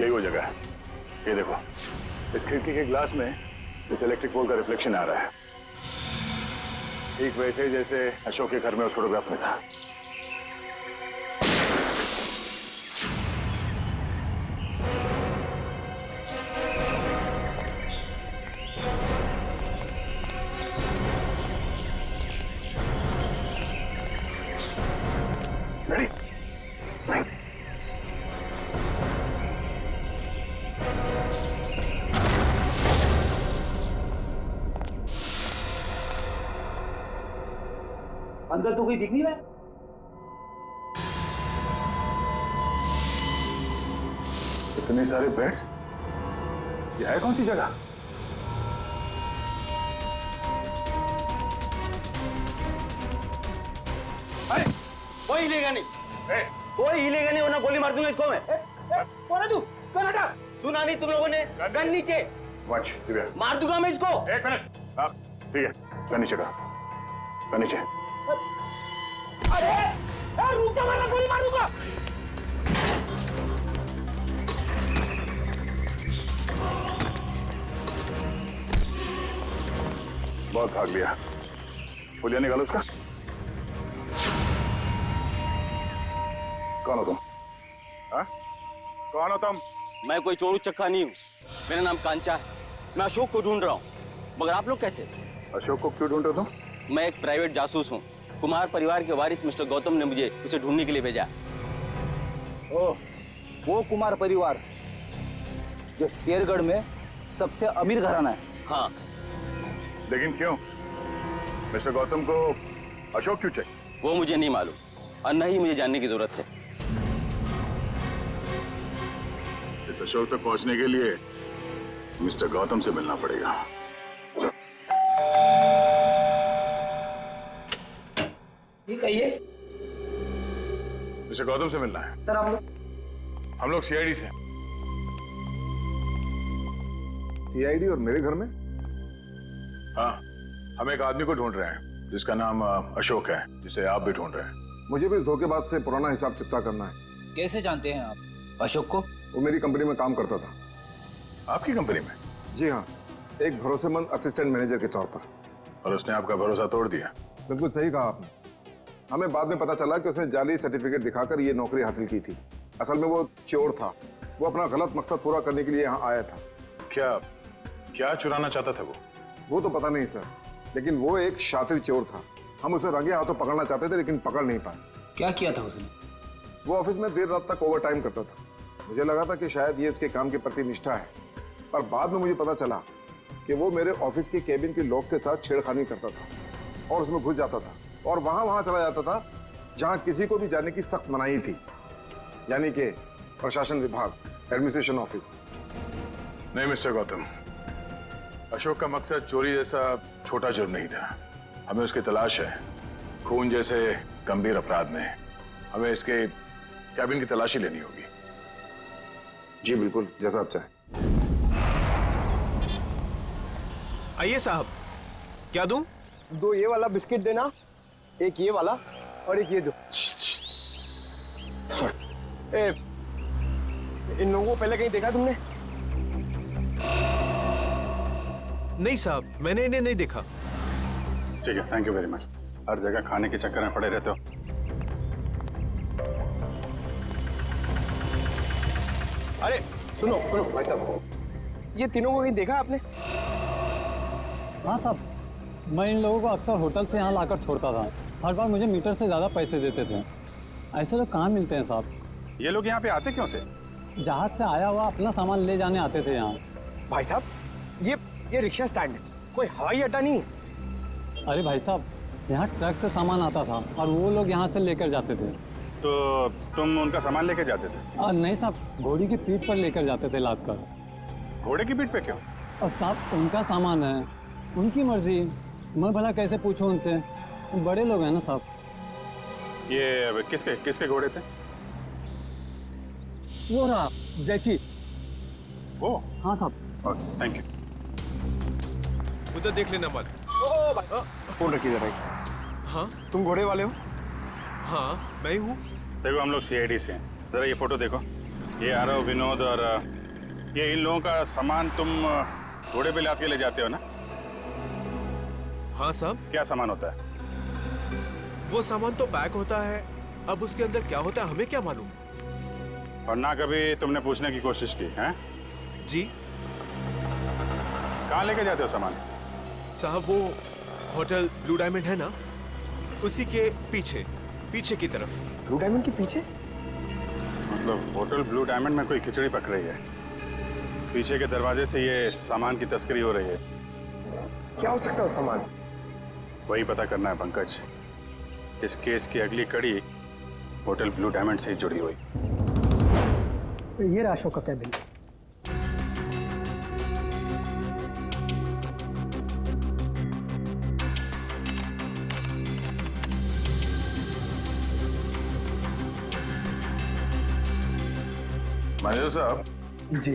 यही वो जगह है। ये देखो, इस खिड़की के ग्लास में इस इलेक्ट्रिक पोल का रिफ्लेक्शन आ रहा है, ठीक वैसे जैसे अशोक के घर में उस फोटोग्राफ में था। अंदर तो कोई दिख नहीं रहा है। इतने सारे बेड्स, ये है कौन सी जगह? अरे कोई हिलेगा नहीं, कोई हिलेगा नहीं वरना गोली मार दूंगा इसको मैं। कौन है तू? कौन हटा? सुना नहीं तुम लोगों ने? गन नीचे। वॉच दिव्या, मार दूंगा मैं इसको। एक मिनट। हाँ ठीक है, गन नीचे का, गन नीचे। अरे रुक जा वरना गोली मार दूंगा। बहुत भाग लिया, पुलिया निकालो उसका। कौन हो तुम? हाँ? कौन हो तुम? मैं कोई चोरू चक्का नहीं हूँ, मेरा नाम कांचा है। मैं अशोक को ढूंढ रहा हूँ, मगर आप लोग कैसे? अशोक को क्यों ढूंढ रहे हो तुम? मैं एक प्राइवेट जासूस हूँ। कुमार परिवार के वारिस मिस्टर गौतम ने मुझे उसे ढूंढने के लिए भेजा। ओह, वो कुमार परिवार जो शेरगढ़ में सबसे अमीर घराना है। हाँ। लेकिन क्यों? मिस्टर गौतम को अशोक क्यों चाहिए? वो मुझे नहीं मालूम और न ही मुझे जानने की जरूरत है। इस अशोक तक पहुंचने के लिए मिस्टर गौतम से मिलना पड़ेगा। ये कहिए मिस्टर गौतम से मिलना है। सर, हम लोग सीआईडी से। सीआईडी और मेरे घर में? हाँ, हम एक आदमी को ढूंढ रहे हैं जिसका नाम अशोक है, जिसे आप भी ढूंढ रहे हैं। मुझे भी धोखेबाज से पुराना हिसाब चुकता करना है। कैसे जानते हैं आप अशोक को? वो मेरी कंपनी में काम करता था। आपकी कंपनी में? जी हाँ, एक भरोसेमंद असिस्टेंट मैनेजर के तौर पर। और उसने आपका भरोसा तोड़ दिया? बिल्कुल सही कहा आपने। हमें बाद में पता चला कि उसने जाली सर्टिफिकेट दिखाकर ये नौकरी हासिल की थी। असल में वो चोर था, वो अपना गलत मकसद पूरा करने के लिए यहाँ आया था। क्या चुराना चाहता था वो तो पता नहीं सर, लेकिन वो एक शातिर चोर था। हम उसे रंगे हाथों पकड़ना चाहते थे लेकिन पकड़ नहीं पाए। क्या किया था उसने? वो ऑफिस में देर रात तक ओवर टाइम करता था। मुझे लगा था कि शायद ये उसके काम के प्रति निष्ठा है, पर बाद में मुझे पता चला कि वो मेरे ऑफिस के केबिन के लॉक के साथ छेड़खानी करता था और उसमें घुस जाता था और वहां चला जाता था जहां किसी को भी जाने की सख्त मनाही थी, यानी कि प्रशासन विभाग, एडमिनिस्ट्रेशन ऑफिस। नहीं मिस्टर गौतम, अशोक का मकसद चोरी जैसा छोटा जुर्म नहीं था। हमें उसकी तलाश है खून जैसे गंभीर अपराध में। हमें इसके कैबिन की तलाशी लेनी होगी। जी बिल्कुल, जैसा आप चाहें। आइए साहब, क्या दूं? 2 ये वाला बिस्किट देना, एक ये वाला और एक ये दो। इन लोगों को पहले कहीं देखा तुमने? नहीं साहब, मैंने इन्हें नहीं देखा। ठीक है, थैंक यू वेरी मच। हर जगह खाने के चक्कर में पड़े रहते हो। अरे सुनो भाई साहब, ये तीनों को कहीं देखा आपने? हाँ साहब, मैं इन लोगों को अक्सर होटल से यहाँ लाकर छोड़ता था। हर बार मुझे मीटर से ज़्यादा पैसे देते थे। ऐसे लोग कहाँ मिलते हैं साहब? ये लोग यहाँ पे आते क्यों थे? जहाज से आया हुआ अपना सामान ले जाने आते थे यहाँ। भाई साहब, ये रिक्शा स्टैंड है, कोई हवाई अड्डा नहीं है। अरे भाई साहब, यहाँ ट्रक से सामान आता था और वो लोग यहाँ से लेकर जाते थे। तो तुम उनका सामान लेके जाते थे? नहीं साहब, घोड़ी की पीठ पर लेकर जाते थे लाद कर। घोड़े की पीठ पे क्यों? और साहब, उनका सामान है, उनकी मर्जी। मैं भला कैसे पूछूं उनसे? बड़े लोग हैं ना साहब। ये किसके घोड़े थे? वो रहा जैकी। वो? हाँ साहब। Okay, thank you. उधर देख लेना मत। फोन रखिए भाई। हाँ तुम घोड़े वाले हो? हाँ, मैं ही हूँ। देखो हम लोग सीआईडी से हैं। जरा ये फोटो देखो। ये आरव, विनोद और ये इन लोगों का सामान तुम घोड़े पे लाके ले जाते हो ना? हाँ साहब, क्या सामान होता है? वो सामान तो पैक होता है, अब उसके अंदर क्या होता है हमें क्या मालूम। और ना कभी तुमने पूछने की कोशिश की है? जी कहाँ लेके जाते हो सामान? साहब, वो होटल ब्लू डायमंड है ना, उसी के पीछे पीछे की तरफ। ब्लू डायमंड के पीछे? मतलब होटल ब्लू डायमंड में कोई खिचड़ी पक रही है, पीछे के दरवाजे से ये सामान की तस्करी हो रही है। क्या हो सकता है उस सामान? वही पता करना है पंकज। इस केस की अगली कड़ी होटल ब्लू डायमंड से ही जुड़ी हुई। ये रहा अशोक का कैबिन। मैनेजर साहब, जी,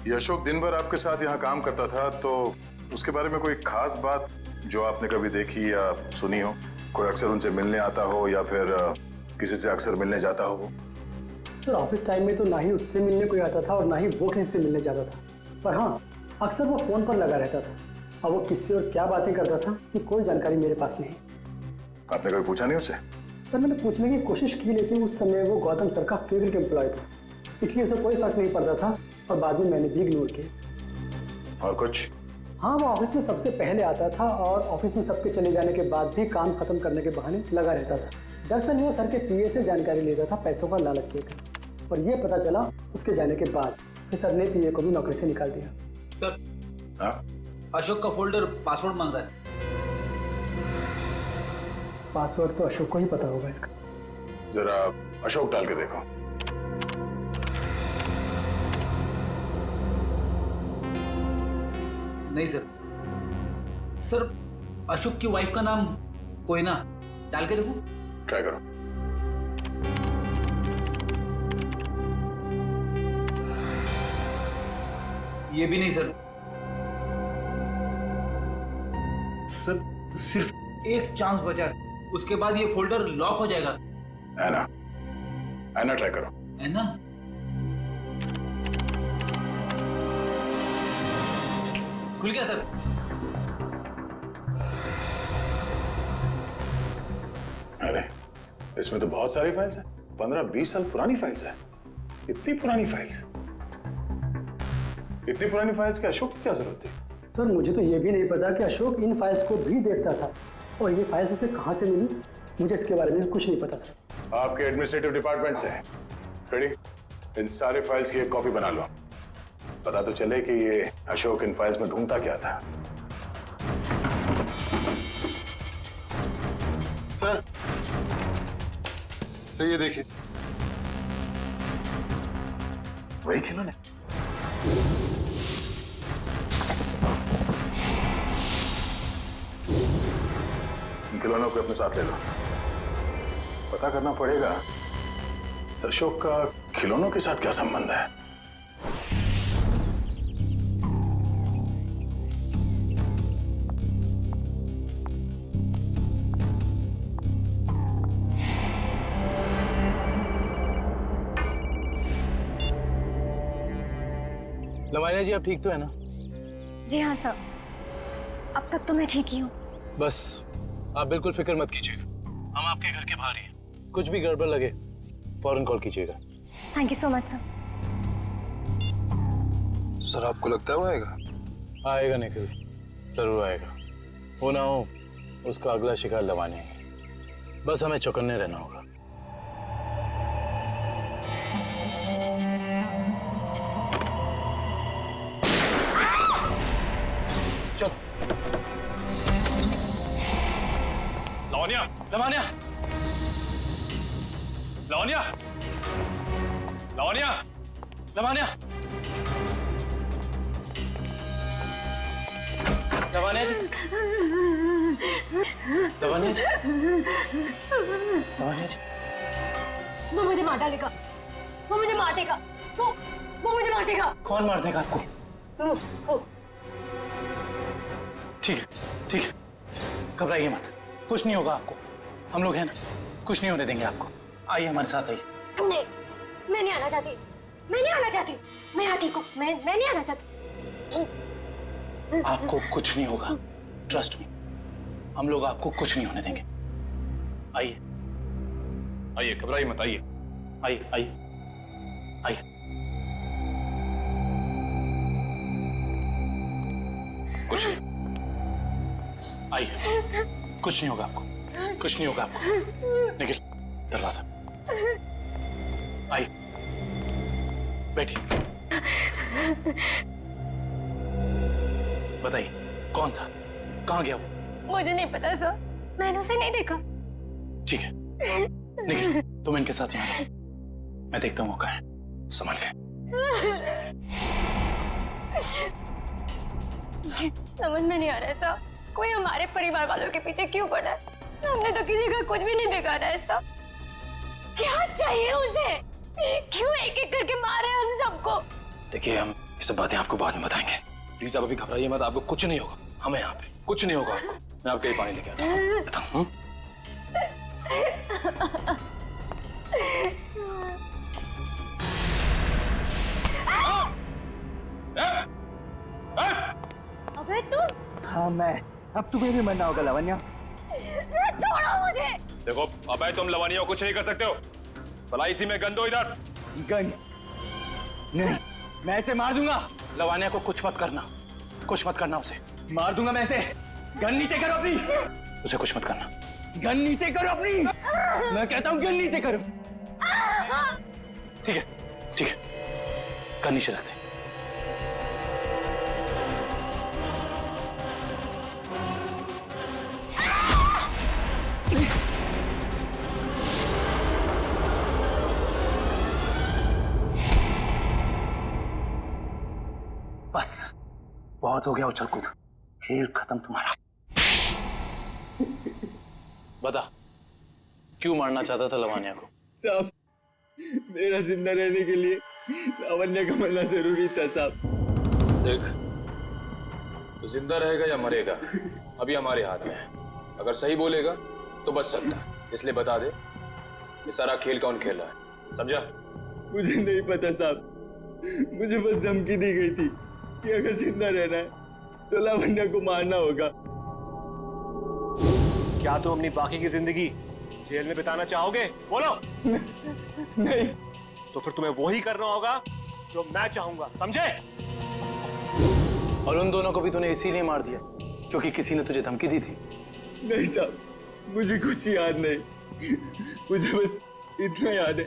ये अशोक दिन भर आपके साथ यहाँ काम करता था, तो उसके बारे में कोई खास बात जो आपने कभी देखी या सुनी हो? कोई अक्सर उनसे मिलने आता हो या फिर किसी से अक्सर मिलने जाता हो वो? सर ऑफिस टाइम में तो ना ही उससे मिलने कोई आता था और ना ही वो किसी से मिलने जाता था, पर हाँ अक्सर वो फोन पर लगा रहता था। अब वो किससे और क्या बातें करता था कि कोई जानकारी मेरे पास नहीं। आपने कभी पूछा नहीं उससे? सर मैंने पूछने की कोशिश की, लेकिन उस समय वो गौतम सर का फेवरेट एम्प्लॉय था, इसलिए उसे कोई फर्क नहीं पड़ता था और बाद में मैंने भी इग्नोर किया। और कुछ? हाँ, वो ऑफिस में सबसे पहले आता था और ऑफिस में सबके चले जाने के बाद भी काम खत्म करने के बहाने लगा रहता था। दरअसल वो सर के पीए से जानकारी लेता था पैसों का लालच देकर, और ये पता चला उसके जाने के बाद कि सर ने पीए को भी नौकरी से निकाल दिया। सर, हाँ? अशोक का फोल्डर पासवर्ड मांग रहा है। पासवर्ड तो अशोक को ही पता होगा इसका। जरा अशोक डाल के देखो। नहीं सर, सर अशोक की वाइफ का नाम कोयना, डाल के देखो। ट्राई करो। ये भी नहीं सर। सर सिर्फ एक चांस बचा है, उसके बाद ये फोल्डर लॉक हो जाएगा। ऐना, ऐना ट्राई करो। है ना? खुल गया सर। अरे इसमें तो बहुत सारी फाइल्स हैं, 15-20 साल पुरानी फाइल्स हैं। इतनी पुरानी फाइल्स, इतनी पुरानी फाइल्स की अशोक की क्या जरूरत थी? सर मुझे तो ये भी नहीं पता कि अशोक इन फाइल्स को भी देखता था, और ये फाइल्स उसे कहाँ से मिली, मुझे इसके बारे में कुछ नहीं पता सर। आपके एडमिनिस्ट्रेटिव डिपार्टमेंट से रेडी, इन सारे फाइल्स की एक कॉपी बना लो। पता तो चले कि ये अशोक इन फाइल्स में ढूंढता क्या था। सर, तो ये देखिए, वही खिलौने। इन खिलौनों को अपने साथ ले लो। पता करना पड़ेगा इस अशोक का खिलौनों के साथ क्या संबंध है। लवानिया जी, आप ठीक तो है ना? जी हाँ सर, अब तक तो मैं ठीक ही हूँ। बस आप बिल्कुल फिक्र मत कीजिएगा, हम आपके घर के बाहर ही हैं। कुछ भी गड़बड़ लगे फौरन कॉल कीजिएगा। Thank you so much sir. Sir आपको लगता है वो आएगा? आएगा निखिल, जरूर आएगा। वो ना हो उसका अगला शिकार लवानिया है, बस हमें चौकन्ने रहना होगा। चल लवनिया, लवानिया, लवनिया, लवनिया, लवानिया, लवानिया जी, लवानिया जी, लवानिया जी। वो मुझे मार डालेगा, वो मुझे मार देगा, वो मुझे मार देगा। कौन मार देगा आपको? ठीक है, ठीक है, घबराइए मत, कुछ नहीं होगा आपको। हम लोग हैं ना, कुछ नहीं होने देंगे आपको। आइए हमारे साथ आइए। नहीं, मैं नहीं आना चाहती। मैं नहीं आना चाहती। मैं यहाँ ठीक हूँ। मैं नहीं आना चाहती। आपको कुछ नहीं होगा, ट्रस्ट मी। हम लोग आपको कुछ नहीं होने देंगे। आइए आइए, घबराइए मत, आइए आइए आइए आइए। कुछ नहीं, आइए, कुछ नहीं होगा आपको, कुछ नहीं होगा आपको। निखिल, दरवाजा। आइए, बैठिए। बताइए कौन था, कहाँ गया वो? मुझे नहीं पता सर, मैंने उसे नहीं देखा। ठीक है निखिल, तुम इनके साथ यहाँ रहो, मैं देखता हूँ वो कहाँ है। संभाल के। समझ में नहीं आ रहा है सर, कोई हमारे परिवार वालों के पीछे क्यों पड़ा है? हमने तो किसी का कुछ भी नहीं बिगाड़ा है सर। क्या चाहिए उसे? क्यों एक एक करके मारे हम सबको? देखिए, हम ये सब बातें आपको बाद में बताएंगे। प्लीज आप अभी घबराइए मत, आपको कुछ नहीं होगा। हमें यहाँ पे कुछ नहीं होगा आपको। मैं आपके लिए पानी लेके आता हूँ। बताऊँ? अबे तुम? हाँ मैं। अब तुम्हें भी मरना होगा लावण्या। छोड़ो मुझे। देखो अबे, तुम लवनिया को कुछ नहीं कर सकते हो। भला इसी में गन दो इधर। गन नहीं, मैं इसे मार दूंगा। लवानिया को कुछ मत करना, कुछ मत करना उसे। मार दूंगा मैं इसे। गन नीचे करो अपनी। उसे कुछ मत करना। गन नीचे करो अपनी। मैं कहता हूँ गन नीचे करो। ठीक है ठीक है, गन नीचे रखते। बस बहुत हो गया उछल कूद, खेल खत्म तुम्हारा। बता, क्यों मारना चाहता था लवानिया को? साहब, मेरा जिंदा रहने के लिए लावण्या का मरना जरूरी था साहब। देख, तो जिंदा रहेगा या मरेगा अभी हमारे हाथ में है। अगर सही बोलेगा तो बच सकता है, इसलिए बता दे ये सारा खेल कौन खेल रहा है, समझा? मुझे नहीं पता साहब, मुझे बस धमकी दी गई थी कि अगर जिंदा रहना है तो लावण्या को मारना होगा। क्या तुम अपनी बाकी की जिंदगी जेल में बिताना चाहोगे? बोलो। नहीं। तो फिर तुम्हें वही करना होगा जो मैं चाहूंगा, समझे? और उन दोनों को भी तूने इसीलिए मार दिया क्योंकि किसी ने तुझे धमकी दी थी? नहीं साहब, मुझे कुछ याद नहीं। मुझे बस इतना याद है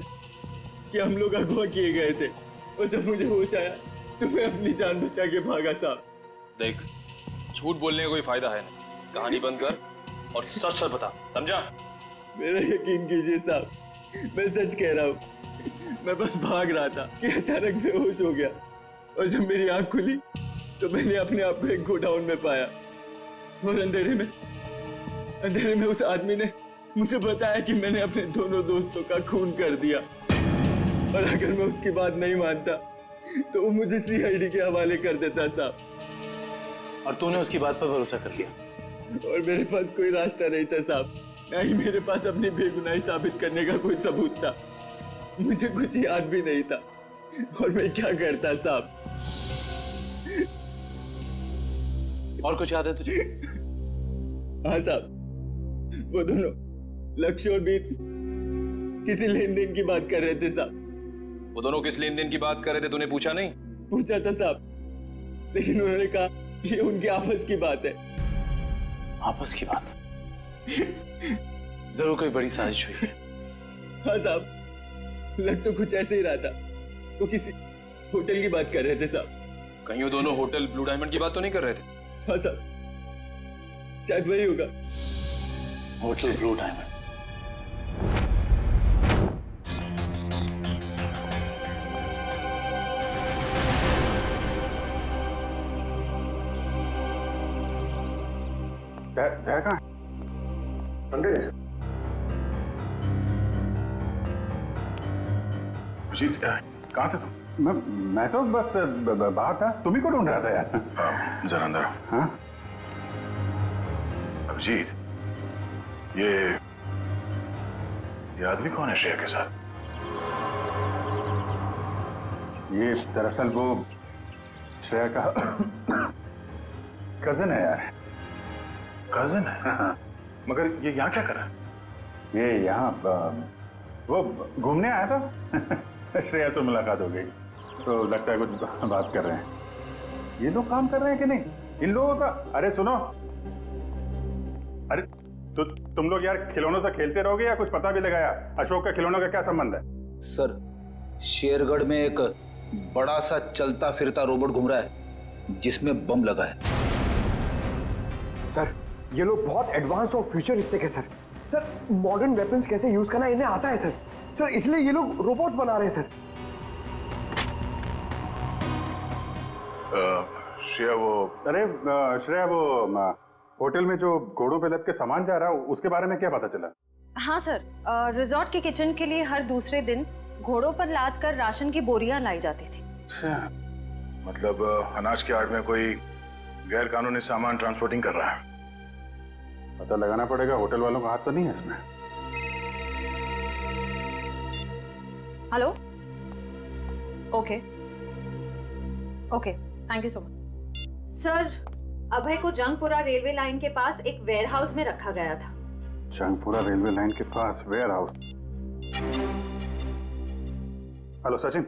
कि हम लोग अगवा किए गए थे और जब मुझे होश आया तो मैं अपनी जान बचा के भागा साहब। देख, झूठ बोलने का कोई फायदा है नहीं, कहानी बंद कर और सच सच बता, समझा? मेरा यकीन कीजिए साहब, मैं सच कह रहा हूँ। मैं बस भाग रहा था कि अचानक बेहोश हो गया और जब मेरी आंख खुली तो मैंने अपने आप को एक गोडाउन में पाया और अंधेरे में उस आदमी ने मुझे बताया कि मैंने अपने दोनों दोस्तों का खून कर दिया और अगर मैं उसकी बात नहीं मानता तो वो मुझे CID के हवाले कर देता साहब। और तूने उसकी बात पर भरोसा कर लिया? और मेरे पास कोई रास्ता नहीं था साहब, ना ही मेरे पास अपनी बेगुनाही साबित करने का कोई सबूत था। मुझे कुछ याद भी नहीं था और मैं क्या करता साहब। और कुछ याद है तुझे? हाँ साहब, वो दोनों लक्ष्य और बीर किसी लेन देन की बात कर रहे थे साहब। वो दोनों किस लेन देन की बात कर रहे थे, तूने पूछा नहीं? पूछा था साहब, लेकिन उन्होंने कहा कि ये उनकी आपस की बात है। आपस की बात? जरूर कोई बड़ी साजिश हुई है। हाँ साहब, लग तो कुछ ऐसे ही रहा था। वो किसी होटल की बात कर रहे थे साहब। कहीं वो दोनों होटल ब्लू डायमंड की बात तो नहीं कर रहे थे? हाँ साहब, शायद वही होगा। Hotel blue diamond. जय कहाँ है? अंदर है। अजीत, कहाँ थे तुम? मैं तो बस बाहर था, तुम ही को ढूंढ रहा था यार। जरा अंदर आओ। हाँ? अभिजीत, ये आदमी कौन है श्रेया के साथ? ये दरअसल वो श्रेया का कजन है यार। कजन है? हाँ। मगर ये यहाँ क्या कर रहा है? ये यहाँ वो घूमने आया था। श्रेया से मुलाकात हो गई तो लगता है कुछ बात कर रहे हैं। ये लोग काम कर रहे हैं कि नहीं इन लोगों का? अरे सुनो, अरे तो तुम लोग यार खिलौनों से खेलते रहोगे या कुछ पता भी लगाया? अशोक का खिलौनों का क्या संबंध है? सर, शेरगढ़ में एक बड़ा सा चलता फिरता रोबोट घूम रहा है जिसमें बम लगा है। सर, ये लोग बहुत एडवांस और फ्यूचरिस्टिक है सर। सर, मॉडर्न वेपन्स कैसे यूज करना इन्हें आता है सर। सर, इसलिए ये लोग रोबोट्स बना रहे हैं सर। श्रेया वो अरे श्रेया वो होटल में जो घोड़ों पे लद के सामान जा रहा है उसके बारे में क्या पता चला? हाँ सर, रिजॉर्ट के किचन के लिए हर दूसरे दिन घोड़ों पर लाद कर राशन की बोरियां लाई जाती थी। अच्छा, मतलब अनाज के आड़ में कोई गैर कानूनी सामान ट्रांसपोर्टिंग कर रहा है। पता लगाना पड़ेगा, होटल वालों का हाथ तो नहीं है इसमें। Hello, okay okay, thank you so much. Sir, Abhay को जंगपुरा रेलवे लाइन के पास एक वेयरहाउस में रखा गया था। जंगपुरा रेलवे लाइन के पास warehouse? Hello Sachin.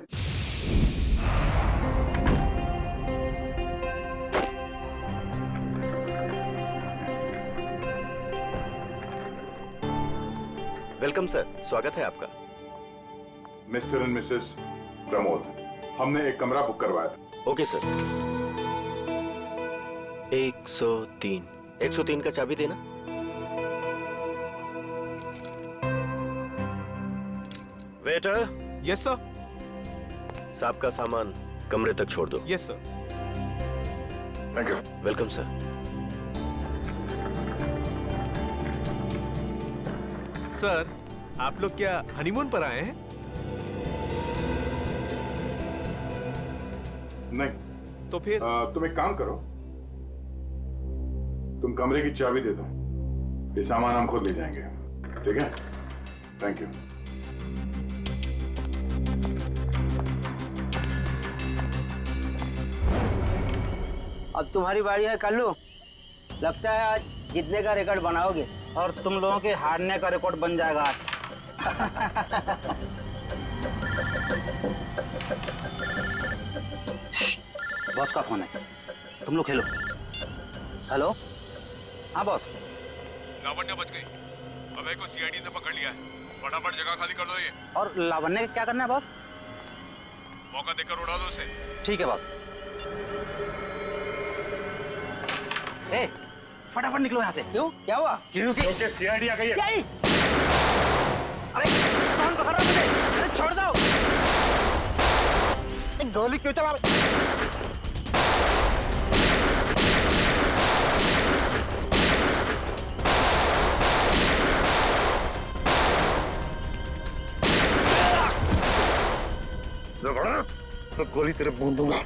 Welcome sir, स्वागत है आपका। मिस्टर एंड मिसेस प्रमोद, हमने एक कमरा बुक करवाया था। Okay sir. 103 का चाबी देना। वेटर। Yes sir. साहब का सामान कमरे तक छोड़ दो। Yes sir. Thank you. Welcome sir. Sir, आप लोग क्या हनीमून पर आए हैं? नहीं। तो फिर तुम एक काम करो, तुम कमरे की चाबी दे दो, ये सामान हम खुद ले जाएंगे। ठीक है? Thank you. अब तुम्हारी बारी है कल्लू। लगता है आज जीतने का रिकॉर्ड बनाओगे और तुम लोगों के हारने का रिकॉर्ड बन जाएगा आज। बॉस का फोन है, तुम लोग खेलो। हेलो, हाँ बॉस। लावण्य बच गई, अभय को सीआईडी ने पकड़ लिया है। फटाफट जगह खाली कर दो ये। और लावण्य का क्या करना है बॉस? मौका देकर उड़ा दो उसे। ठीक है बॉस। ए, फटाफट निकलो यहाँ से। क्यों, क्या हुआ? क्योंकि सीआईडी आ गई है। अरे कौन पकड़ रहा मुझे? अरे छोड़ दो। गोली क्यों चला रहे? तो गोली तेरे मुंह दूंगा।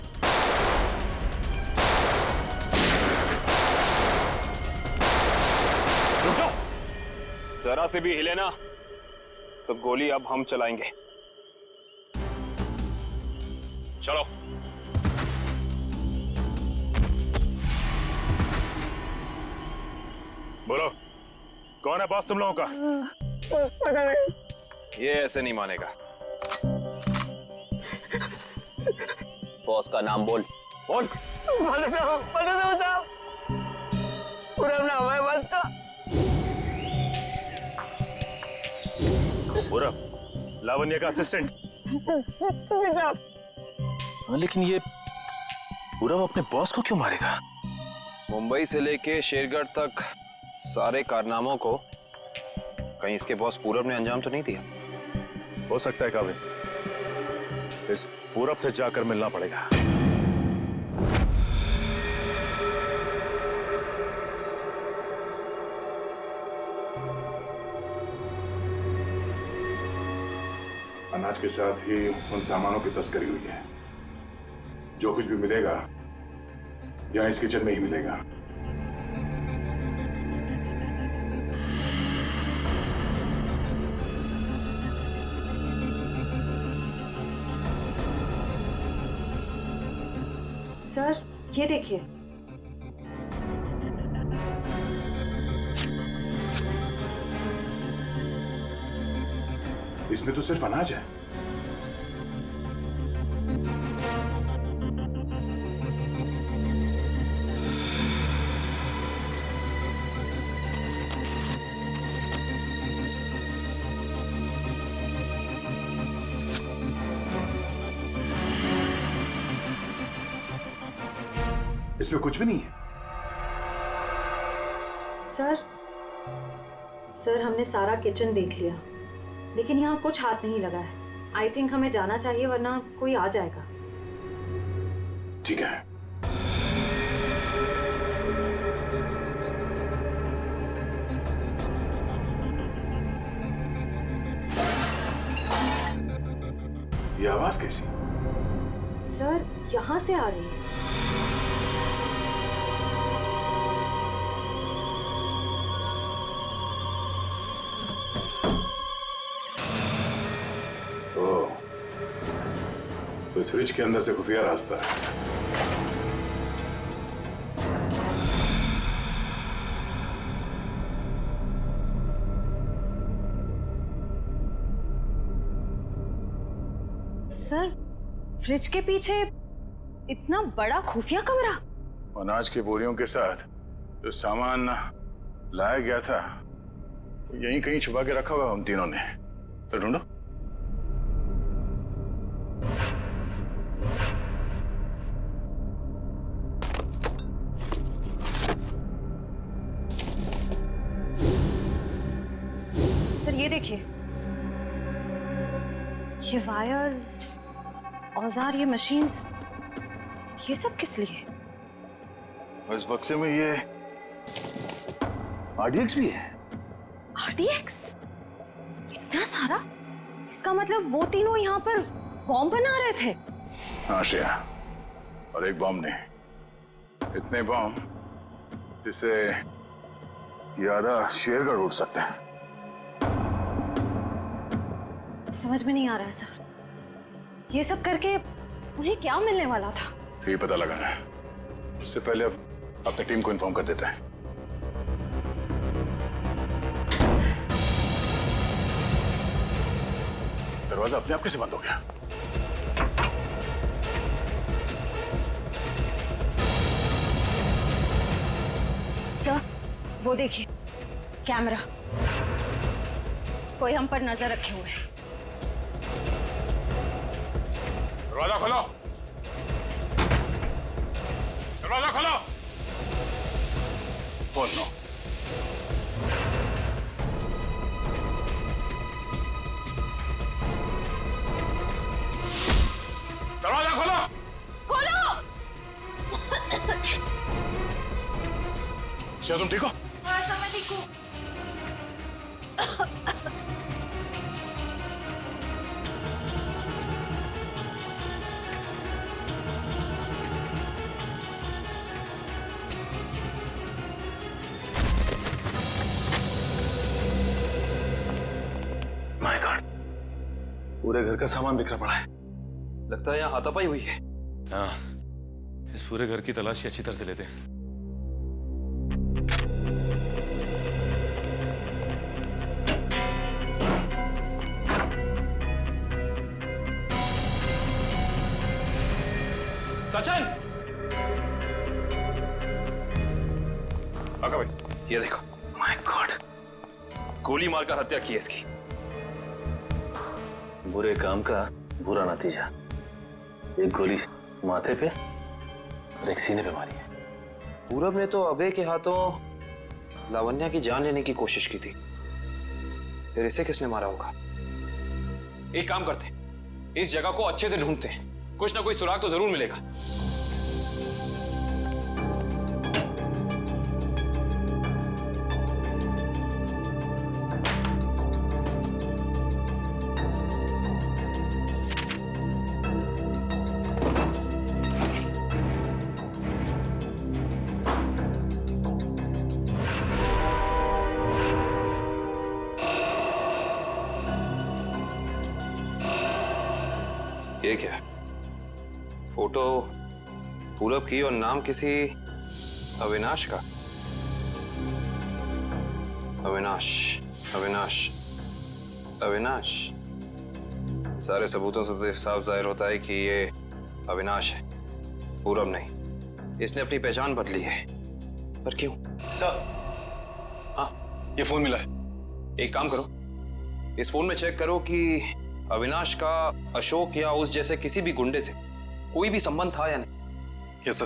जरा से भी हिले ना तो गोली अब हम चलाएंगे। चलो। बोलो, कौन है बॉस तुम लोगों का? पता नहीं। ये ऐसे नहीं मानेगा। बॉस का नाम बोल। बोल। बता दो साहब। पूरा नाम है बॉस का। पूरा लावण्य का असिस्टेंट। जी साहब। लेकिन ये पूरब अपने बॉस को क्यों मारेगा? मुंबई से लेके शेरगढ़ तक सारे कारनामों को कहीं इसके बॉस पूरब ने अंजाम तो नहीं दिया? हो सकता है काविन, इस पूरब से जाकर मिलना पड़ेगा। अनाज के साथ ही उन सामानों की तस्करी हुई है। जो कुछ भी मिलेगा यहाँ इस किचन में ही मिलेगा। सर ये देखिए। इसमें तो सिर्फ अनाज है। इसमें कुछ भी नहीं है। सर हमने सारा किचन देख लिया, लेकिन यहाँ कुछ हाथ नहीं लगा है। आई थिंक हमें जाना चाहिए, वरना कोई आ जाएगा। ठीक है। ये आवाज कैसी? सर यहाँ से आ रही है। तो इस फ्रिज के अंदर से खुफिया रास्ता है। सर फ्रिज के पीछे इतना बड़ा खुफिया कमरा। अनाज की बोरियों के साथ जो सामान लाया गया था यहीं कहीं छुपा के रखा हुआ हम तीनों ने। तो ढूंढो। सर ये देखिए, ये वायर्स, औजार, ये मशीन्स, ये सब किस लिए? और इस बक्से में ये RDX भी है। RDX? इतना सारा? इसका मतलब वो तीनों यहाँ पर बॉम्ब बना रहे थे? हाँ श्रेया, और एक बॉम्ब नहीं, इतने बॉम्ब जिससे ये आधा शेरगढ़ उड़ सकते हैं। समझ में नहीं आ रहा है सर, ये सब करके उन्हें क्या मिलने वाला था? तो ये पता लगाना है। उससे पहले अब अपनी टीम को इन्फॉर्म कर देते हैं। दरवाजा अपने आप कैसे बंद हो गया? सर वो देखिए, कैमरा, कोई हम पर नजर रखे हुए है। दरवाजा खोलो, दरवाजा खोलो। खोल लो। दरवाजा खोलो। खोलो। क्या तुम ठीक हो? हाँ सर मैं ठीक हूँ। पूरे घर का सामान बिखरा पड़ा है। लगता है यहाँ हाथापाई हुई है। हाँ, इस पूरे घर की तलाशी अच्छी तरह से लेते हैं। सचिन! आका भाई, ये देखो। माय गॉड, गोली मारकर हत्या की है इसकी। बुरे काम का बुरा नतीजा। एक गोली माथे पे और एक सीने पे मारी है। पूरब ने तो अभय के हाथों लावण्या की जान लेने की कोशिश की थी, फिर इसे किसने मारा होगा? एक काम करते हैं, इस जगह को अच्छे से ढूंढते हैं, कुछ ना कोई सुराग तो जरूर मिलेगा। ये क्या? फोटो पूरब की और नाम किसी अविनाश का। अविनाश, अविनाश, अविनाश। सारे सबूतों से तो साफ जाहिर होता है कि ये अविनाश है, पूरब नहीं। इसने अपनी पहचान बदली है, पर क्यों? सर, हाँ, ये फोन मिला है। एक काम करो, इस फोन में चेक करो कि अविनाश का अशोक या उस जैसे किसी भी गुंडे से कोई भी संबंध था या नहीं। Yes sir.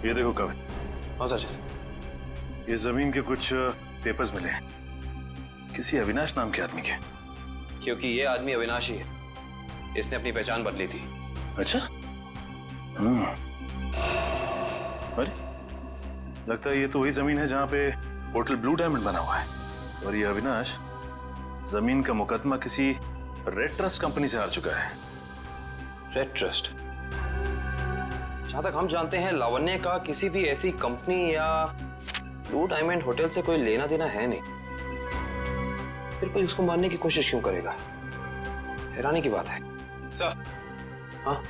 ये देखो कविन। हाँ सर। ये जमीन के कुछ पेपर्स मिले हैं, किसी अविनाश नाम के आदमी के। क्योंकि ये आदमी अविनाशी है, इसने अपनी पहचान बदली थी। अच्छा। अरे लगता है ये तो वही जमीन है जहां पे होटल ब्लू डायमंड बना हुआ है, और ये अविनाश जमीन का मुकदमा किसी रेड ट्रस्ट कंपनी से हार चुका है। Red trust? जहां तक हम जानते हैं लावण्य का किसी भी ऐसी कंपनी या ब्लू डायमंड होटल से कोई लेना देना है नहीं, फिर कोई उसको मारने की कोशिश क्यों करेगा? हैरानी की बात है। सर, हाँ,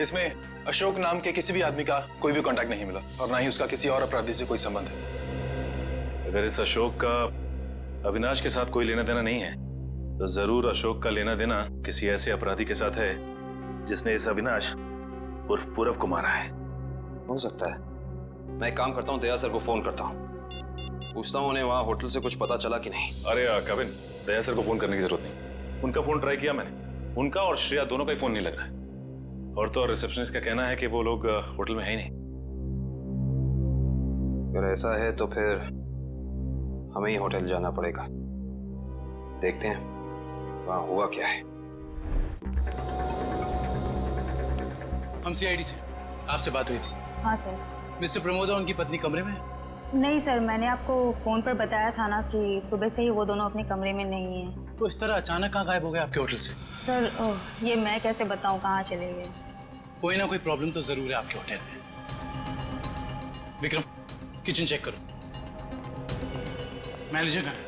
इसमें अशोक नाम के किसी भी आदमी का कोई भी कांटेक्ट नहीं मिला, और ना ही उसका किसी और अपराधी से कोई संबंध है। अगर इस अशोक का अविनाश के साथ कोई लेना देना नहीं है, तो जरूर अशोक का लेना देना किसी ऐसे अपराधी के साथ है जिसने इस अविनाश उर्फ पूरब को मारा है। हो सकता है। मैं एक काम करता हूँ, दया सर को फोन करता हूँ, पूछता हूँ उन्हें वहाँ होटल से कुछ पता चला कि नहीं। अरे कविन, दया सर को फोन करने की जरूरत नहीं। उनका फोन ट्राई किया मैंने, उनका और श्रेया दोनों का ही फोन नहीं लग रहा है। और तो और रिसेप्शनिस्ट का कहना है कि वो लोग होटल में है ही नहीं। अगर ऐसा है तो फिर हमें ही होटल जाना पड़ेगा, देखते हैं वहाँ हुआ क्या है। हम सीआईडी से, आपसे बात हुई थी। हाँ सर। मिस्टर प्रमोद और उनकी पत्नी कमरे में? नहीं सर, मैंने आपको फोन पर बताया था ना कि सुबह से ही वो दोनों अपने कमरे में नहीं हैं। तो इस तरह अचानक कहाँ गायब हो गए आपके होटल से? सर ये मैं कैसे बताऊं कहाँ चले गए। कोई ना कोई प्रॉब्लम तो जरूर है आपके होटल में। विक्रम, किचन चेक करो। मैनेजर कहाँ है?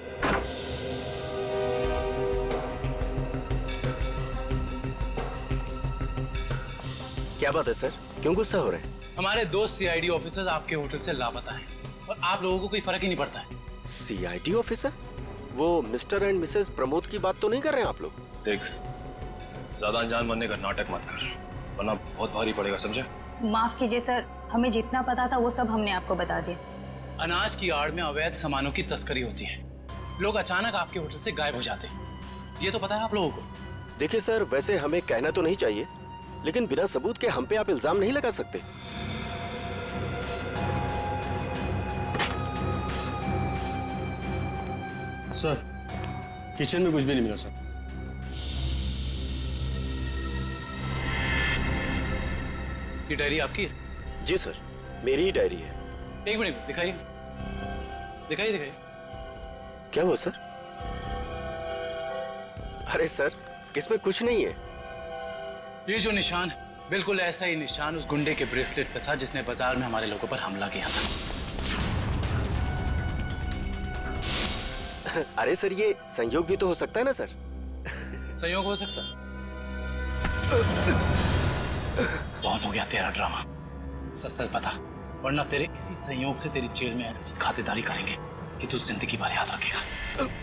क्या बात है सर, क्यों गुस्सा हो रहे हैं? हमारे दो सीआईडी ऑफिसर्स आपके होटल से लापता हैं और आप लोगों को कोई फर्क ही नहीं पड़ता है। CID officer? वो मिस्टर एंड मिसेस प्रमोद की बात तो नहीं कर रहे हैं आप लोग? देख, ज्यादा अनजान बनने का नाटक मत कर, वरना बहुत भारी पड़ेगा, समझे? माफ कीजिए सर, हमें जितना पता था वो सब हमने आपको बता दिया। अनाज की आड़ में अवैध सामानों की तस्करी होती है, लोग अचानक आपके होटल से गायब हो जाते हैं, ये तो पता है आप लोगों को। देखिए सर, वैसे हमें कहना तो नहीं चाहिए, लेकिन बिना सबूत के हम पे आप इल्जाम नहीं लगा सकते। सर, किचन में कुछ भी नहीं मिला सर। ये डायरी आपकी है? जी सर, मेरी ही डायरी है। एक मिनट दिखाइए, दिखाइए दिखाइए। क्या हुआ सर? अरे सर, इसमें कुछ नहीं है। ये जो निशान है, बिल्कुल ऐसा ही निशान उस गुंडे के ब्रेसलेट पे था जिसने बाजार में हमारे लोगों पर हमला किया था। अरे सर, ये संयोग भी तो हो सकता है ना सर? संयोग हो सकता है। बहुत हो गया तेरा ड्रामा, सच सच बता, वरना तेरे इसी संयोग से तेरी जेल में ऐसी खातिरदारी करेंगे कि तू जिंदगी भर याद रखेगा।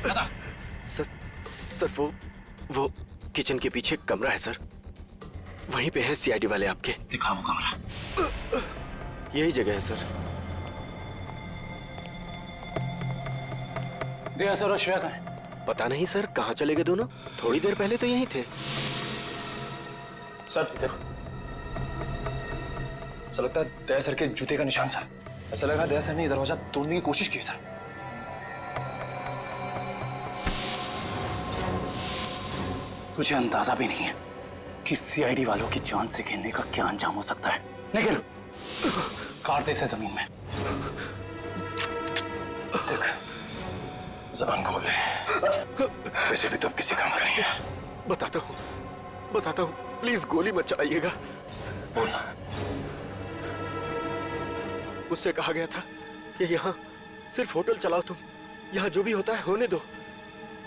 बता। सर वो किचन के पीछे कमरा है सर, वहीं पे है सीआईडी वाले आपके। दिखा वो कमरा। यही जगह है सर। दया सर और श्रेया कहाँ है? पता नहीं सर, कहाँ चले गए दोनों? थोड़ी देर पहले तो यहीं थे। सर इधर। सर लगता है दया सर के जूते का निशान सर। ऐसा लग रहा है दया सर ने दरवाजा तोड़ने की कोशिश की सर। तुझे अंदाजा भी नहीं है कि सीआईडी वालों की जान से खेलने का क्या अंजाम हो सकता है। निकल, काट दे इसे जमीन में। देख, ज़बान खोल दे, वैसे भी तो अब किसी काम करेंगे। बताता हूँ, प्लीज गोली मत चलाइएगा। बोलना। उससे कहा गया था कि यहाँ सिर्फ होटल चलाओ तुम, यहाँ जो भी होता है होने दो,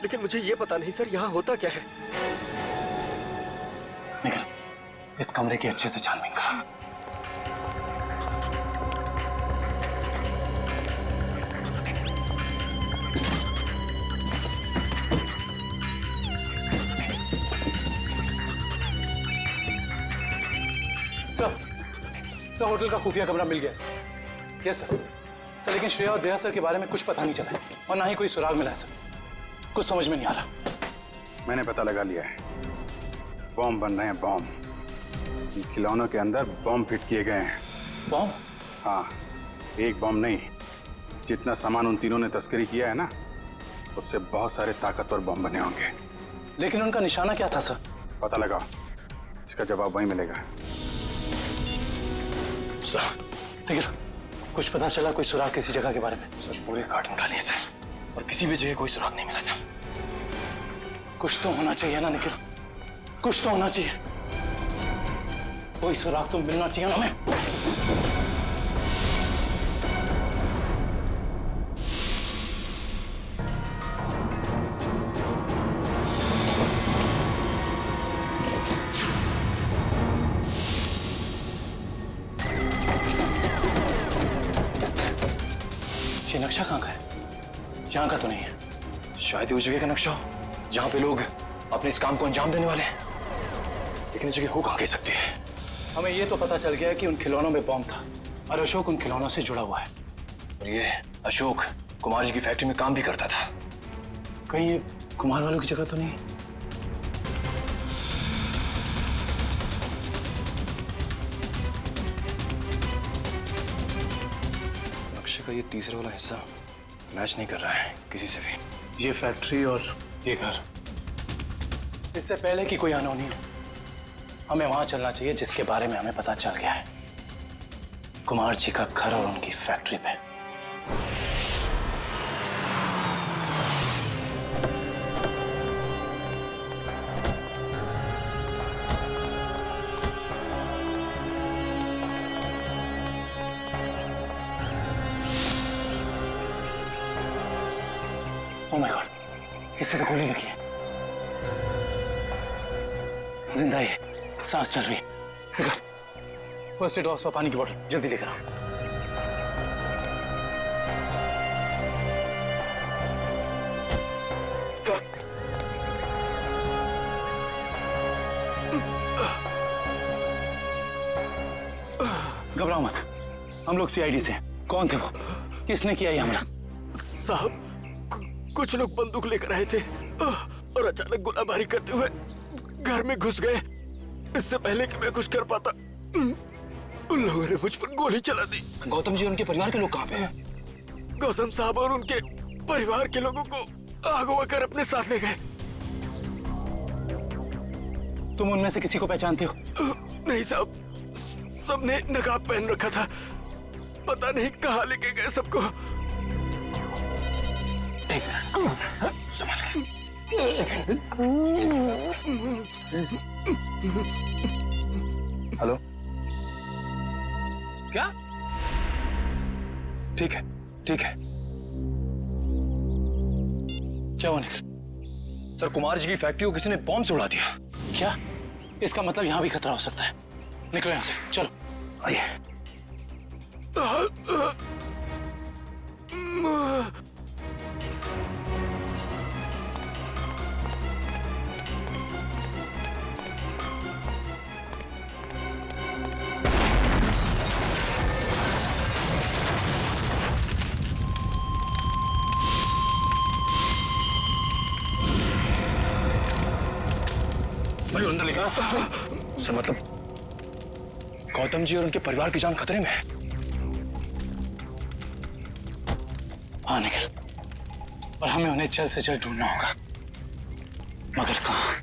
लेकिन मुझे ये पता नहीं सर यहाँ होता क्या है। निकल, इस कमरे की अच्छे से छानबीन कर। सर, होटल का खुफिया कमरा मिल गया। Yes sir. सर लेकिन श्रेया और दया सर के बारे में कुछ पता नहीं चला है और ना ही कोई सुराग मिला है सर। कुछ समझ में नहीं आ रहा। मैंने पता लगा लिया है, बॉम्ब बन रहे हैं, बॉम्ब। इन खिलौनों के अंदर बॉम्ब फिट किए गए हैं। बॉम्ब? हाँ, एक बॉम्ब नहीं, जितना सामान उन तीनों ने तस्करी किया है ना, उससे बहुत सारे ताकतवर बॉम्ब बने होंगे। लेकिन उनका निशाना क्या था सर? पता लगाओ, इसका जवाब वहीं मिलेगा। सर ठीक है, कुछ पता चला कोई सुराग किसी जगह के बारे में? सर पूरे कार्ड निकालिए सर, और किसी भी जगह कोई सुराग नहीं मिला सर। कुछ तो होना चाहिए ना निखिल, कुछ तो होना चाहिए। कोई सुराग तो मिलना चाहिए ना हमें। ये नक्शा कहाँ का है? यहाँ का तो नहीं है। शायद उस जगह का नक्शा हो जहाँ पे लोग अपने इस काम को अंजाम देने वाले हैं, लेकिन इस जगह हो कहाँ कह सकती है। हमें ये तो पता चल गया कि उन खिलौनों में बॉम्ब था और अशोक उन खिलौनों से जुड़ा हुआ है। और ये अशोक कुमार जी की फैक्ट्री में काम भी करता था। कहीं ये कुमार वालों की जगह तो नहीं? नक्शे का ये तीसरा वाला हिस्सा मैच नहीं कर रहा है किसी से भी। ये फैक्ट्री और ये घर, इससे पहले कि कोई अनहोनी हो, हमें वहां चलना चाहिए जिसके बारे में हमें पता चल गया है, कुमार जी का घर और उनकी फैक्ट्री पे। ओह माय गॉड, इससे तो गोली लगी है। जिंदा है, सांस चल रही है। फर्स्ट एड बॉक्स और पानी की बोतल जल्दी लेकर आओ। घबराओ मत, हम लोग सीआईडी से। कौन थे वो? किसने किया ये हमला? साहब, कुछ लोग बंदूक लेकर आए थे और अचानक गोलाबारी करते हुए घर में घुस गए। इससे पहले कि मैं कुछ कर पाता, उन लोगों ने मुझ पर गोली चला दी। गौतम जी और उनके परिवार के लोग कहाँ पे हैं? गौतम साहब और उनके परिवार के लोगों को अगवा कर अपने साथ ले गए। तुम उनमें से किसी को पहचानते हो? नहीं साहब, सबने नकाब पहन रखा था। पता नहीं कहाँ लेके गए सबको। संभाल के। हेलो, क्या? ठीक है, ठीक है। क्या हुआ निखिल? सर, कुमार जी की फैक्ट्री को किसी ने बॉम्ब से उड़ा दिया। क्या? इसका मतलब यहाँ भी खतरा हो सकता है। निकलो यहाँ से, चलो। आइए। भाई अंदर लेकर। सर मतलब गौतम जी और उनके परिवार की जान खतरे में है। हाँ निखिल, और हमें उन्हें जल्द से जल्द ढूंढना होगा, मगर कहाँ?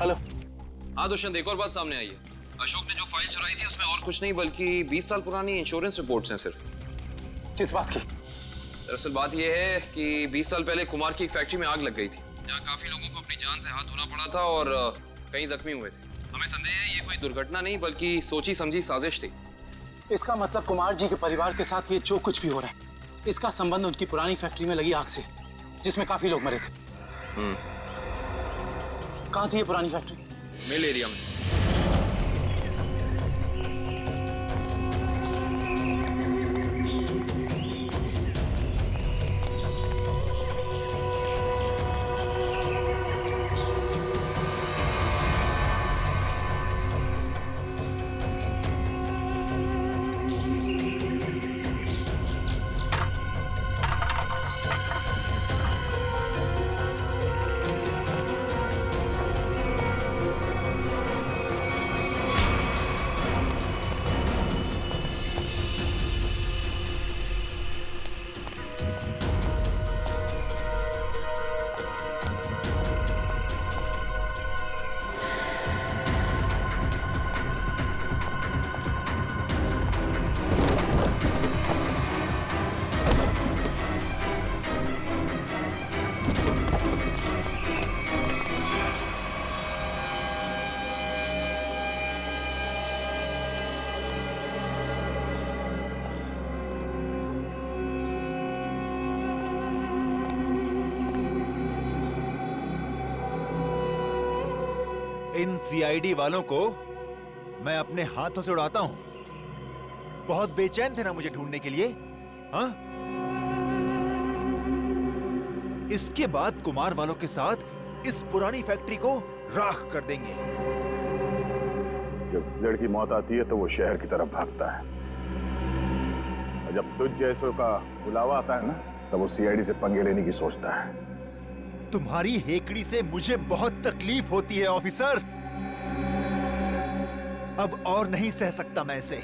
हेलो। हाँ दुष्यंत, एक और बात सामने आई है। अशोक ने जो फाइल चुराई थी उसमें और कुछ नहीं बल्कि 20 साल पुरानी इंश्योरेंस रिपोर्ट्स हैं सिर्फ। किस बात की? दरअसल बात यह है कि 20 साल पहले कुमार की एक फैक्ट्री में आग लग गई थी, जहाँ काफी लोगों को अपनी जान से हाथ धोना पड़ा था और कई जख्मी हुए थे। हमें संदेह है ये कोई दुर्घटना नहीं बल्कि सोची समझी साजिश थी। इसका मतलब कुमार जी के परिवार के साथ ये जो कुछ भी हो रहा है, इसका संबंध उनकी पुरानी फैक्ट्री में लगी आग से, जिसमें काफी लोग मरे थे। कहाँ थी ये पुरानी फैक्ट्री? मिल एरिया में। इन सीआईडी वालों को मैं अपने हाथों से उड़ाता हूं। बहुत बेचैन थे ना मुझे ढूंढने के लिए, हाँ? इसके बाद कुमार वालों के साथ इस पुरानी फैक्ट्री को राख कर देंगे। जब लड़की मौत आती है तो वो शहर की तरफ भागता है, और जब तुझ जैसों का बुलावा आता है ना, तब वो सीआईडी से पंगे लेने की सोचता है। तुम्हारी हेकड़ी से मुझे बहुत तकलीफ होती है ऑफिसर। अब और नहीं सह सकता मैं इसे।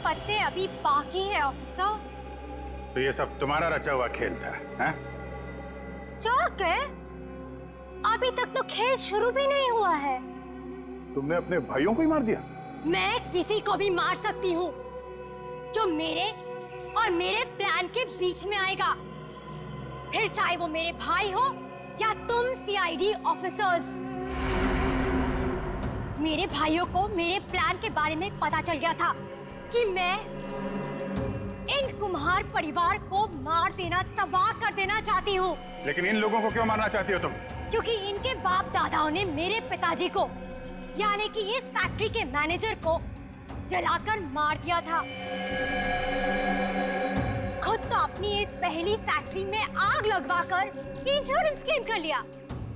पत्ते अभी बाकी है ऑफिसर। तो ये सब तुम्हारा रचा हुआ खेल था, हैं? चौक है, अभी तक तो खेल शुरू भी नहीं हुआ है। तुमने अपने भाइयों को ही मार दिया? मैं किसी को भी मार सकती हूँ जो मेरे और मेरे प्लान के बीच में आएगा, फिर चाहे वो मेरे भाई हो या तुम सीआईडी ऑफिसर्स। मेरे भाइयों को मेरे प्लान के बारे में पता चल गया था कि मैं इन कुम्हार परिवार को मार देना, तबाह कर देना चाहती हूँ। लेकिन इन लोगों को क्यों मारना चाहती हो तुम? क्योंकि इनके बाप दादाओं ने मेरे पिताजी को, यानी कि इस फैक्ट्री के मैनेजर को जलाकर मार दिया था। खुद तो अपनी इस पहली फैक्ट्री में आग लगवाकर इंश्योरेंस क्लेम कर लिया,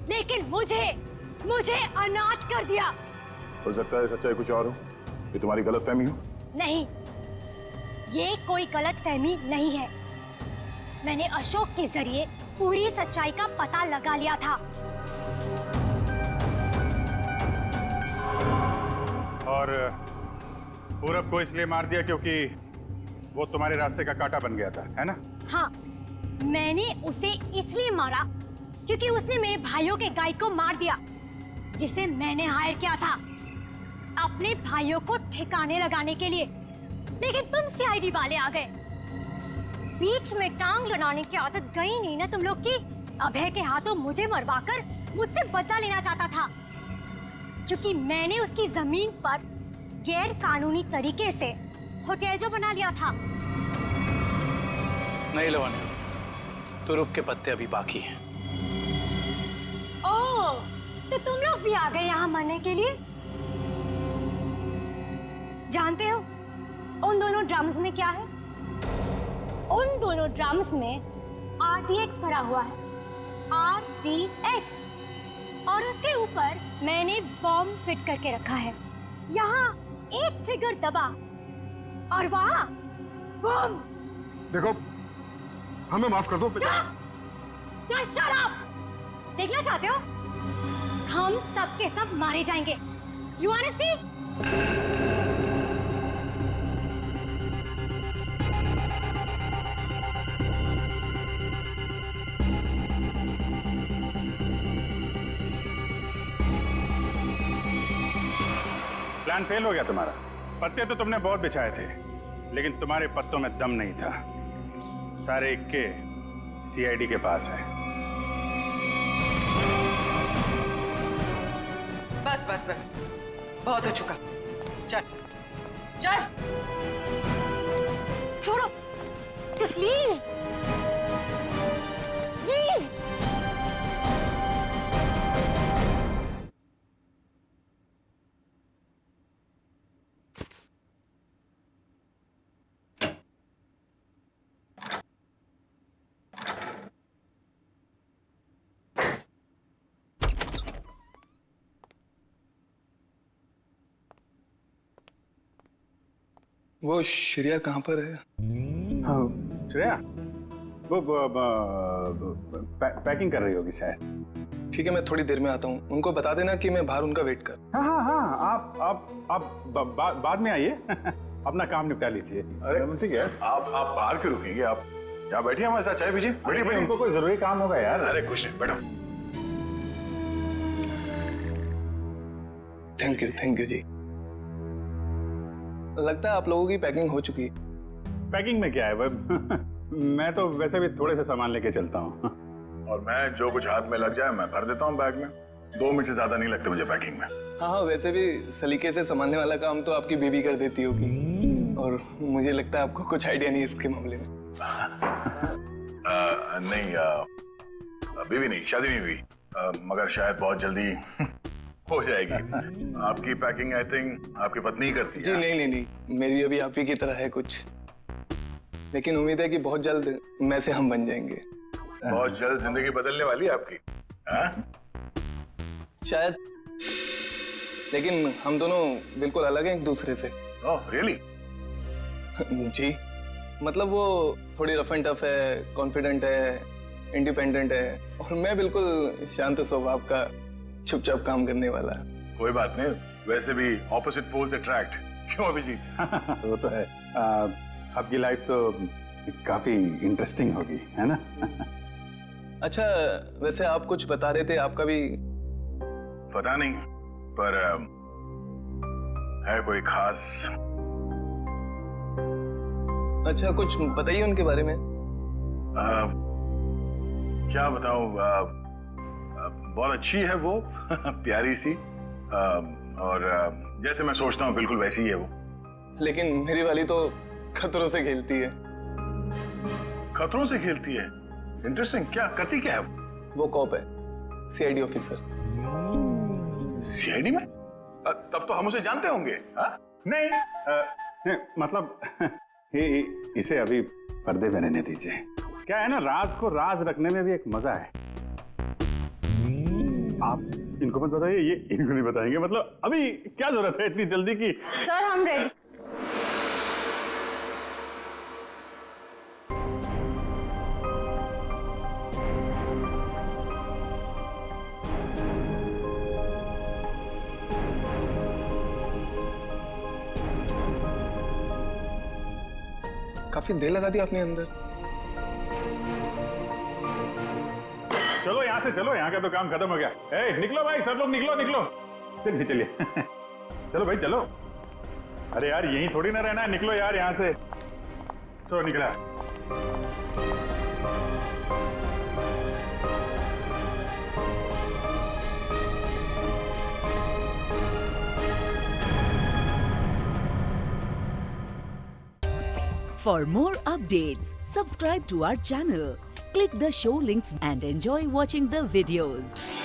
लेकिन मुझे अनाथ कर दिया। हो सकता है सच्चाई कुछ और हो, ये तुम्हारी गलतफहमी हो। नहीं, ये कोई गलतफहमी नहीं है। मैंने अशोक के जरिए पूरी सच्चाई का पता लगा लिया था। और पूरब को इसलिए मार दिया क्योंकि वो तुम्हारे रास्ते का कांटा बन गया था, है ना? हाँ, मैंने उसे इसलिए मारा क्योंकि उसने मेरे भाइयों के गाइड को मार दिया, जिसे मैंने हायर किया था अपने भाइयों को ठिकाने लगाने के लिए, लेकिन तुम सीआईडी वाले आ गए। बीच में टांग लड़ाने की आदत गई नहीं ना तुम लोग की। अभय के हाथों मुझे मरवाकर मुझसे बदला लेना चाहता था, क्योंकि मैंने उसकी जमीन पर गैर कानूनी तरीके से होटल जो बना लिया था। नहीं लवानी, तुरुप के पत्ते अभी बाकी हैं। ओह, तो तुम लोग भी आ गए यहाँ मरने के लिए। जानते हो उन दोनों ड्रम्स में क्या है? उन दोनों ड्रम्स में RTX भरा हुआ है, RTX, और उसके ऊपर मैंने बॉम्ब फिट करके रखा है। यहाँ एक ट्रिगर दबा और वहाँ बॉम्ब। देखो, हमें माफ कर दो। Just shut up! देखना चाहते हो? हम सब के सब मारे जाएंगे। You wanna see? Plan fail हो गया तुम्हारा। पत्ते तो तुमने बहुत बिछाए थे, लेकिन तुम्हारे पत्तों में दम नहीं था। सारे इक्के सीआईडी के पास है। बस बस बस, बहुत हो चुका। चल चल, छोड़ो, just leave. Leave. वो श्रेया कहाँ पर है? श्रेया वो पैकिंग कर रही होगी शायद। ठीक है, मैं थोड़ी देर में आता हूँ। उनको बता देना कि मैं बाहर उनका वेट कर। हाँ हाँ हाँ, आप बाद में आइए। अपना काम निपटा लीजिए। अरे ठीक है, आप बाहर क्यों रुकेंगे? आप यहाँ बैठिए, हमारे साथ चाय पीजिए। बैठिए भाई, उनको कोई जरूरी काम होगा यार। अरे कुछ नहीं, बैठो। थैंक यू जी। लगता है आप लोगों की पैकिंग हो चुकी है। पैकिंग में क्या है मैं तो वैसे भी थोड़े से सामान लेके चलता हूँ। और मैं जो कुछ हाथ में लग जाए मैं भर देता हूँ बैग में। 2 मिनट से ज्यादा नहीं लगते मुझे पैकिंग में। हाँ, वैसे भी सलीके से संभालने वाला काम तो आपकी बीबी कर देती होगी, और मुझे लगता है आपको कुछ आइडिया नहीं है इसके मामले में। नहीं, बीवी नहीं, शादी नहीं हुई, मगर शायद बहुत जल्दी हो जाएगी। आपकी पैकिंग आई थिंक आपकी पत्नी ही करती है। जी नहीं, मेरी अभी आप ही की तरह है कुछ, लेकिन उम्मीद है कि बहुत जल्द मैं से हम बन जाएंगे। बहुत जल्द जिंदगी बदलने वाली है आपकी। शायद, लेकिन हम दोनों बिल्कुल अलग हैं एक दूसरे से। Oh really? जी, मतलब वो थोड़ी रफ एंड टफ है, कॉन्फिडेंट है, इंडिपेंडेंट है, और मैं बिल्कुल शांत स्वभाव का, चुपचाप काम करने वाला। कोई बात नहीं, वैसे भी ऑपोजिट पोल्स अट्रैक्ट, क्यों अभिजीत? वो तो है। आपकी लाइफ तो काफी इंटरेस्टिंग होगी, है ना? अच्छा, वैसे आप कुछ बता रहे थे, आपका भी? पता नहीं, पर है कोई खास? अच्छा, कुछ बताइए उनके बारे में। क्या बताऊं, बहुत अच्छी है वो। प्यारी सी, और जैसे मैं सोचता हूँ बिल्कुल वैसी ही है वो। लेकिन मेरी वाली तो खतरों से खेलती है। खतरों से खेलती है? इंटरेस्टिंग। क्या करती क्या है वो? कॉप है, सीआईडी ऑफिसर। सीआईडी में? तब तो हम उसे जानते होंगे। नहीं, मतलब इसे अभी पर्दे में रहने दीजिए। क्या है ना, राज को राज रखने में भी एक मजा है। आप इनको मत बताइए, ये इनको नहीं बताएंगे। मतलब अभी क्या जरूरत है इतनी जल्दी की? सर हम रेडी। काफी देर लगा दी आपने अंदर। चलो यहाँ से से चलो, यहाँ का तो काम खत्म हो गया। ए, निकलो भाई, सब लोग निकलो निकलो। चलिए चलिए चलो भाई चलो। अरे यार यहीं थोड़ी ना रहना है, निकलो यार यहाँ से। चलो निकला। For more updates, subscribe to our channel, click the show links and enjoy watching the videos.